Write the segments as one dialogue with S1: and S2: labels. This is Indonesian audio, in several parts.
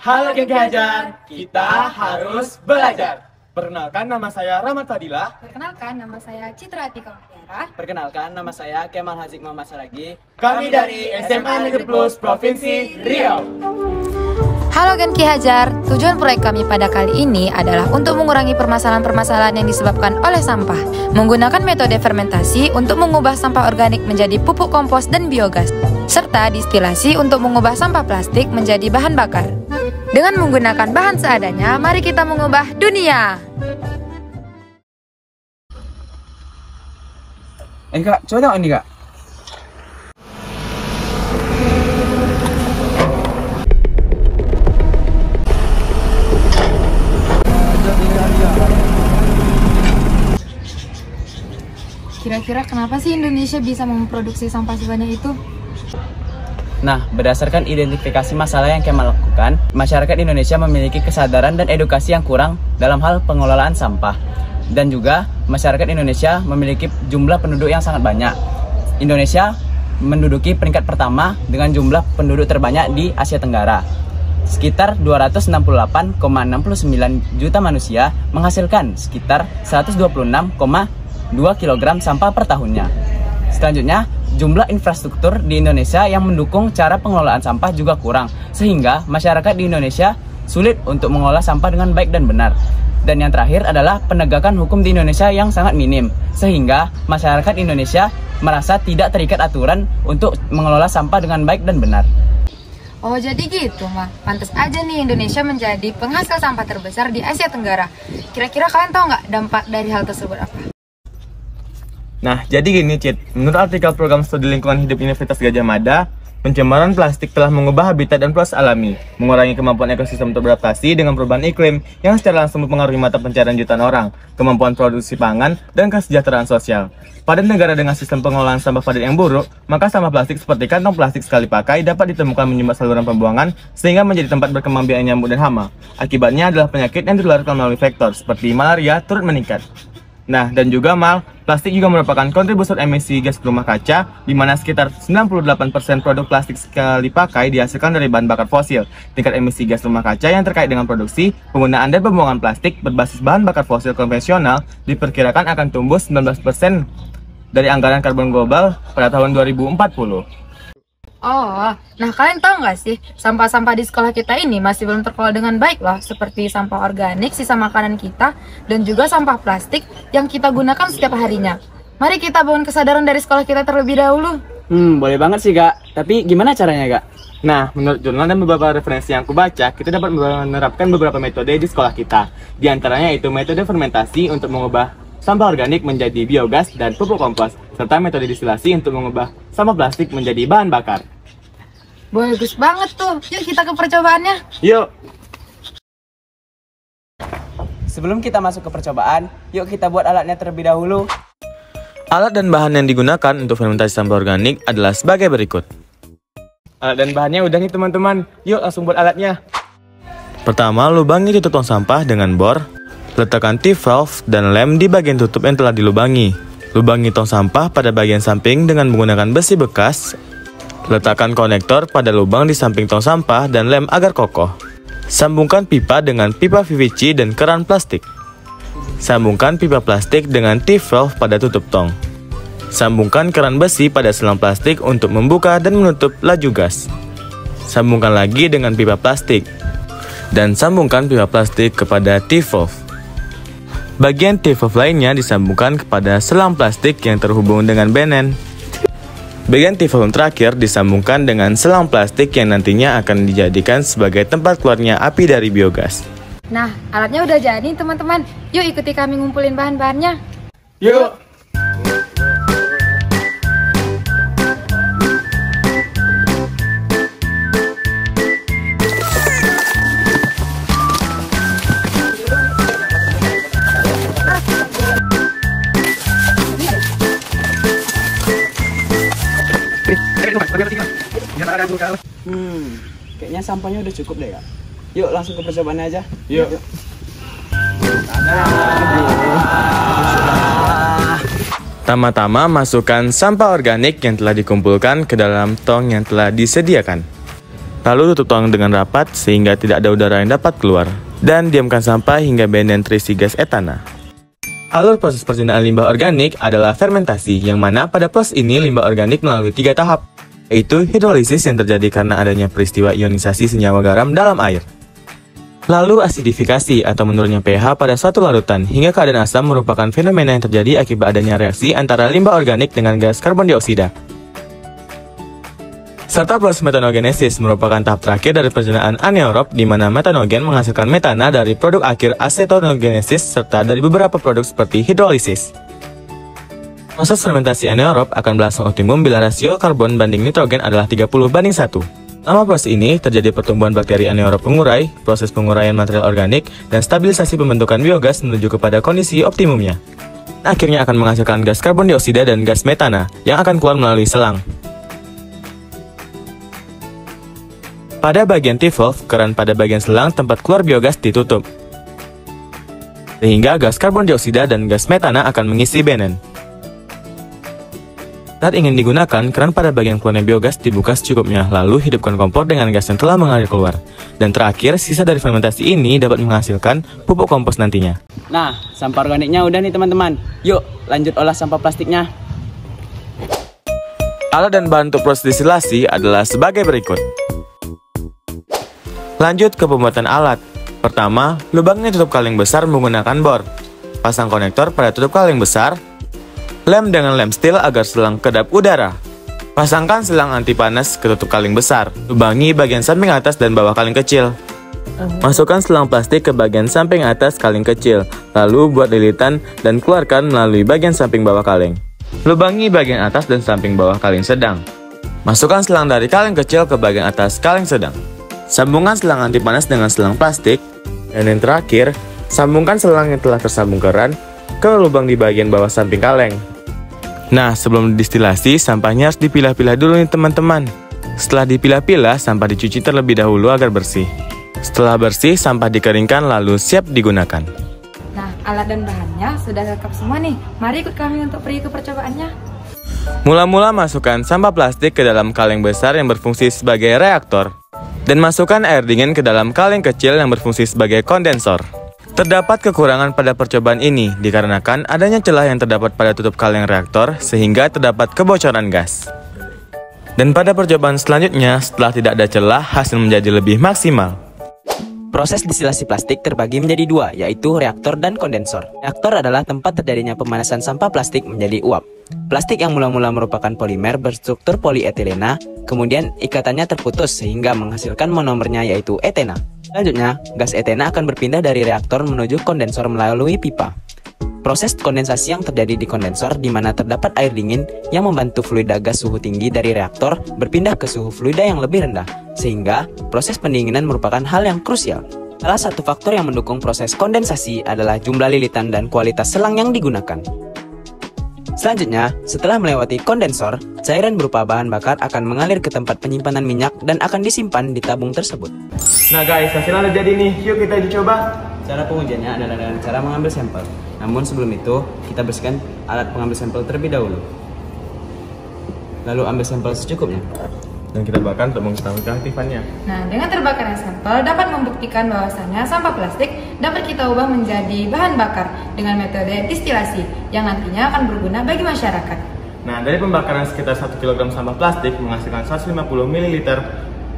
S1: Halo Gen Hajar, kita harus belajar. Perkenalkan, nama saya Rahmat Fadilah.
S2: Perkenalkan, nama saya Citra Atika Mutiara.
S3: Perkenalkan, nama saya Kemal Hazik Muhammad Saragi.
S1: Kami dari SMA Negeri Plus Provinsi Riau.
S2: Halo Gen Ki Hajar, tujuan proyek kami pada kali ini adalah untuk mengurangi permasalahan-permasalahan yang disebabkan oleh sampah. Menggunakan metode fermentasi untuk mengubah sampah organik menjadi pupuk kompos dan biogas, serta distilasi untuk mengubah sampah plastik menjadi bahan bakar. Dengan menggunakan bahan seadanya, mari kita mengubah dunia.
S3: Kak, coba tengok ini Kak.
S2: Kira-kira kenapa sih Indonesia bisa memproduksi sampah sebanyak itu?
S3: Nah, berdasarkan identifikasi masalah yang Kemal lakukan, masyarakat Indonesia memiliki kesadaran dan edukasi yang kurang dalam hal pengelolaan sampah. Dan juga, masyarakat Indonesia memiliki jumlah penduduk yang sangat banyak. Indonesia menduduki peringkat pertama dengan jumlah penduduk terbanyak di Asia Tenggara. Sekitar 268,69 juta manusia menghasilkan sekitar 126,2 kg sampah per tahunnya. Selanjutnya, jumlah infrastruktur di Indonesia yang mendukung cara pengelolaan sampah juga kurang, sehingga masyarakat di Indonesia sulit untuk mengolah sampah dengan baik dan benar. Dan yang terakhir adalah penegakan hukum di Indonesia yang sangat minim, sehingga masyarakat Indonesia merasa tidak terikat aturan untuk mengelola sampah dengan baik dan benar.
S2: Oh jadi gitu mah, pantas aja nih Indonesia menjadi penghasil sampah terbesar di Asia Tenggara. Kira-kira kalian tahu nggak dampak dari hal tersebut apa?
S1: Nah, jadi gini Cid, menurut artikel program studi lingkungan hidup Universitas Gadjah Mada, pencemaran plastik telah mengubah habitat dan proses alami, mengurangi kemampuan ekosistem untuk beradaptasi dengan perubahan iklim yang secara langsung mempengaruhi mata pencarian jutaan orang, kemampuan produksi pangan, dan kesejahteraan sosial. Pada negara dengan sistem pengelolaan sampah padat yang buruk, maka sampah plastik seperti kantong plastik sekali pakai dapat ditemukan menyumbat saluran pembuangan sehingga menjadi tempat berkembang biak nyamuk dan hama. Akibatnya adalah penyakit yang ditularkan melalui vektor seperti malaria turut meningkat. Nah, dan juga plastik juga merupakan kontributor emisi gas rumah kaca, di mana sekitar 98% produk plastik sekali pakai dihasilkan dari bahan bakar fosil. Tingkat emisi gas rumah kaca yang terkait dengan produksi, penggunaan dan pembuangan plastik berbasis bahan bakar fosil konvensional diperkirakan akan tumbuh 19% dari anggaran karbon global pada tahun 2040.
S2: Oh, nah kalian tahu nggak sih, sampah-sampah di sekolah kita ini masih belum terkelola dengan baik loh, seperti sampah organik, sisa makanan kita, dan juga sampah plastik yang kita gunakan setiap harinya. Mari kita bangun kesadaran dari sekolah kita terlebih dahulu.
S3: Boleh banget sih Kak, tapi gimana caranya Kak?
S1: Nah, menurut jurnal dan beberapa referensi yang aku baca, kita dapat menerapkan beberapa metode di sekolah kita. Di antaranya itu metode fermentasi untuk mengubah sampah organik menjadi biogas dan pupuk kompos, serta metode distilasi untuk mengubah sampah plastik menjadi bahan bakar.
S2: Bagus banget tuh, yuk kita ke percobaannya.
S1: Yuk!
S3: Sebelum kita masuk ke percobaan, yuk kita buat alatnya terlebih dahulu.
S1: Alat dan bahan yang digunakan untuk fermentasi sampah organik adalah sebagai berikut. Alat dan bahannya udah nih teman-teman, yuk langsung buat alatnya. Pertama, lubangi tutup tong sampah dengan bor. Letakkan T-valve dan lem di bagian tutup yang telah dilubangi. Lubangi tong sampah pada bagian samping dengan menggunakan besi bekas. Letakkan konektor pada lubang di samping tong sampah dan lem agar kokoh. Sambungkan pipa dengan pipa PVC dan keran plastik. Sambungkan pipa plastik dengan T-valve pada tutup tong. Sambungkan keran besi pada selang plastik untuk membuka dan menutup laju gas. Sambungkan lagi dengan pipa plastik. Dan sambungkan pipa plastik kepada T-valve. Bagian T-valve lainnya disambungkan kepada selang plastik yang terhubung dengan benen. Bagian T-valve terakhir disambungkan dengan selang plastik yang nantinya akan dijadikan sebagai tempat keluarnya api dari biogas.
S2: Nah, alatnya udah jadi teman-teman. Yuk ikuti kami ngumpulin bahan-bahannya.
S1: Yuk!
S3: Kayaknya sampahnya udah cukup deh Kak. Yuk langsung ke percobaannya aja.
S1: Yuk. Tama-tama masukkan sampah organik yang telah dikumpulkan ke dalam tong yang telah disediakan. Lalu tutup tong dengan rapat sehingga tidak ada udara yang dapat keluar. Dan diamkan sampah hingga benden terisi gas etana. Alur proses perjinaan limbah organik adalah fermentasi, yang mana pada proses ini limbah organik melalui 3 tahap, yaitu hidrolisis yang terjadi karena adanya peristiwa ionisasi senyawa garam dalam air. Lalu asidifikasi atau menurunnya pH pada suatu larutan hingga keadaan asam merupakan fenomena yang terjadi akibat adanya reaksi antara limbah organik dengan gas karbon dioksida. Serta proses metanogenesis merupakan tahap terakhir dari perjinaan anaerob di mana metanogen menghasilkan metana dari produk akhir acetogenesis serta dari beberapa produk seperti hidrolisis. Proses fermentasi anaerob akan berlangsung optimum bila rasio karbon banding nitrogen adalah 30:1. Selama proses ini terjadi pertumbuhan bakteri anaerob pengurai, proses penguraian material organik, dan stabilisasi pembentukan biogas menuju kepada kondisi optimumnya. Akhirnya akan menghasilkan gas karbon dioksida dan gas metana yang akan keluar melalui selang. Pada bagian T-valve, keran pada bagian selang tempat keluar biogas ditutup, sehingga gas karbon dioksida dan gas metana akan mengisi benen. Saat ingin digunakan, keran pada bagian keluarnya biogas dibuka secukupnya, lalu hidupkan kompor dengan gas yang telah mengalir keluar. Dan terakhir, sisa dari fermentasi ini dapat menghasilkan pupuk kompos nantinya.
S3: Nah, sampah organiknya udah nih teman-teman. Yuk, lanjut olah sampah plastiknya.
S1: Alat dan bahan untuk proses distilasi adalah sebagai berikut. Lanjut ke pembuatan alat. Pertama, lubangnya tutup kaleng besar menggunakan bor. Pasang konektor pada tutup kaleng besar. Lem dengan lem steel agar selang kedap udara. Pasangkan selang anti panas ke tutup kaleng besar. Lubangi bagian samping atas dan bawah kaleng kecil. Masukkan selang plastik ke bagian samping atas kaleng kecil. Lalu buat lilitan dan keluarkan melalui bagian samping bawah kaleng. Lubangi bagian atas dan samping bawah kaleng sedang. Masukkan selang dari kaleng kecil ke bagian atas kaleng sedang. Sambungkan selang anti panas dengan selang plastik. Dan yang terakhir, sambungkan selang yang telah tersambung keran ke lubang di bagian bawah samping kaleng. Nah, sebelum didistilasi, sampahnya harus dipilah-pilah dulu nih teman-teman. Setelah dipilah-pilah, sampah dicuci terlebih dahulu agar bersih. Setelah bersih, sampah dikeringkan lalu siap digunakan.
S2: Nah, alat dan bahannya sudah lengkap semua nih. Mari ikut kami untuk pergi ke percobaannya.
S1: Mula-mula masukkan sampah plastik ke dalam kaleng besar yang berfungsi sebagai reaktor. Dan masukkan air dingin ke dalam kaleng kecil yang berfungsi sebagai kondensor. Terdapat kekurangan pada percobaan ini dikarenakan adanya celah yang terdapat pada tutup kaleng reaktor sehingga terdapat kebocoran gas. Dan pada percobaan selanjutnya, setelah tidak ada celah, hasil menjadi lebih maksimal.
S3: Proses distilasi plastik terbagi menjadi 2, yaitu reaktor dan kondensor. Reaktor adalah tempat terjadinya pemanasan sampah plastik menjadi uap. Plastik yang mula-mula merupakan polimer berstruktur polietilena, kemudian ikatannya terputus sehingga menghasilkan monomernya yaitu etena. Selanjutnya, gas etena akan berpindah dari reaktor menuju kondensor melalui pipa. Proses kondensasi yang terjadi di kondensor di mana terdapat air dingin yang membantu fluida gas suhu tinggi dari reaktor berpindah ke suhu fluida yang lebih rendah, sehingga proses pendinginan merupakan hal yang krusial. Salah satu faktor yang mendukung proses kondensasi adalah jumlah lilitan dan kualitas selang yang digunakan. Selanjutnya, setelah melewati kondensor, cairan berupa bahan bakar akan mengalir ke tempat penyimpanan minyak dan akan disimpan di tabung tersebut.
S1: Nah guys, hasilnya udah jadi nih. Yuk kita uji coba.
S3: Cara pengujiannya adalah dengan cara mengambil sampel. Namun sebelum itu, kita bersihkan alat pengambil sampel terlebih dahulu. Lalu ambil sampel secukupnya.
S1: Dan kita bakar untuk mengetahui keaktifannya.
S2: Nah, dengan terbakarnya sampel dapat membuktikan bahwasannya sampah plastik dapat kita ubah menjadi bahan bakar dengan metode distilasi yang nantinya akan berguna bagi masyarakat.
S1: Nah, dari pembakaran sekitar 1 kg sampah plastik menghasilkan 150 ml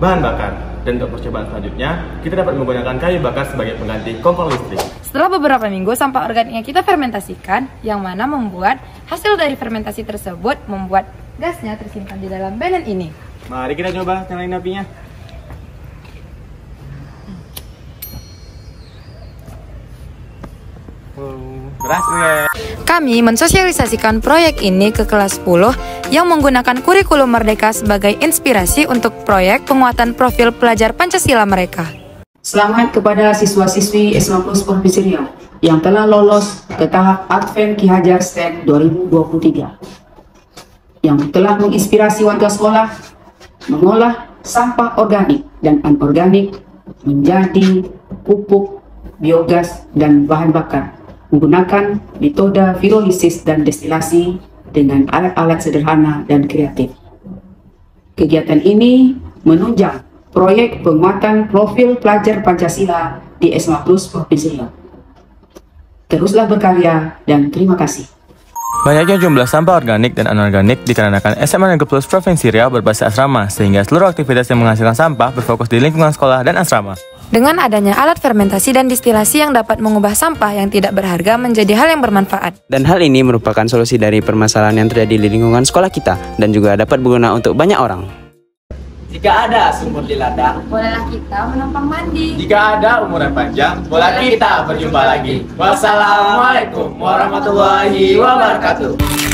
S1: bahan bakar. Dan untuk percobaan selanjutnya, kita dapat menggunakan kayu bakar sebagai pengganti kompor listrik.
S2: Setelah beberapa minggu, sampah organiknya kita fermentasikan, yang mana membuat hasil dari fermentasi tersebut membuat gasnya tersimpan di dalam benen ini.
S1: Mari kita coba nyalain apinya. Berhasil.
S2: Kami mensosialisasikan proyek ini ke kelas 10 yang menggunakan kurikulum Merdeka sebagai inspirasi untuk proyek penguatan profil pelajar Pancasila mereka.
S4: Selamat kepada siswa-siswi S90 Provinsi Riau yang telah lolos ke tahap Advent Ki Hajar STEM 2023 yang telah menginspirasi warga sekolah mengolah sampah organik dan anorganik menjadi pupuk, biogas, dan bahan bakar menggunakan metode hidrolisis dan destilasi dengan alat-alat sederhana dan kreatif. Kegiatan ini menunjang proyek penguatan profil pelajar Pancasila di SMA Plus Provinsi Riau. Teruslah berkarya dan terima kasih.
S1: Banyaknya jumlah sampah organik dan anorganik dikarenakan SMA Negeri Plus Provinsi Riau berbasis asrama, sehingga seluruh aktivitas yang menghasilkan sampah berfokus di lingkungan sekolah dan asrama.
S2: Dengan adanya alat fermentasi dan distilasi yang dapat mengubah sampah yang tidak berharga menjadi hal yang bermanfaat.
S3: Dan hal ini merupakan solusi dari permasalahan yang terjadi di lingkungan sekolah kita dan juga dapat berguna untuk banyak orang. Jika ada sumur di ladang,
S2: Bolehlah kita menumpang mandi.
S1: Jika ada umuran panjang, boleh kita berjumpa lagi. Wassalamualaikum warahmatullahi wabarakatuh.